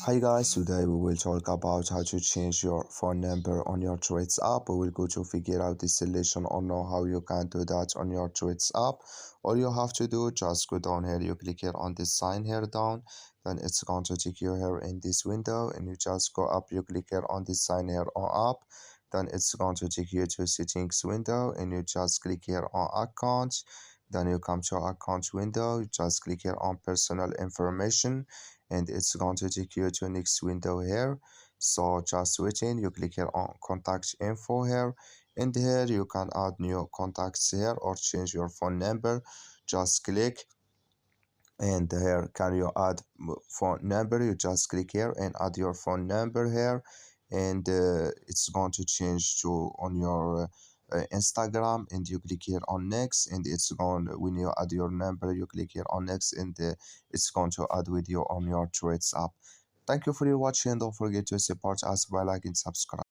Hi guys, today we will talk about how to change your phone number on your Threads app. We will go to figure out the solution or know how you can do that on your Threads app. All you have to do, just go down here, you click here on this sign here down, then it's going to take you here in this window, and you just go up, you click here on this sign here on app, then it's going to take you to settings window, and you just click here on accounts. Then you come to account window, you just click here on personal information, and it's going to take you to next window here. So just waiting, you click here on contact info here, and here you can add new contacts here or change your phone number. Just click, and here can you add phone number, you just click here and add your phone number here, and it's going to change to on your Instagram, and you click here on next, and it's going, when you add your number you click here on next, and it's going to add with you on your Threads app. Thank you for your watching. Don't forget to support us by liking, subscribe.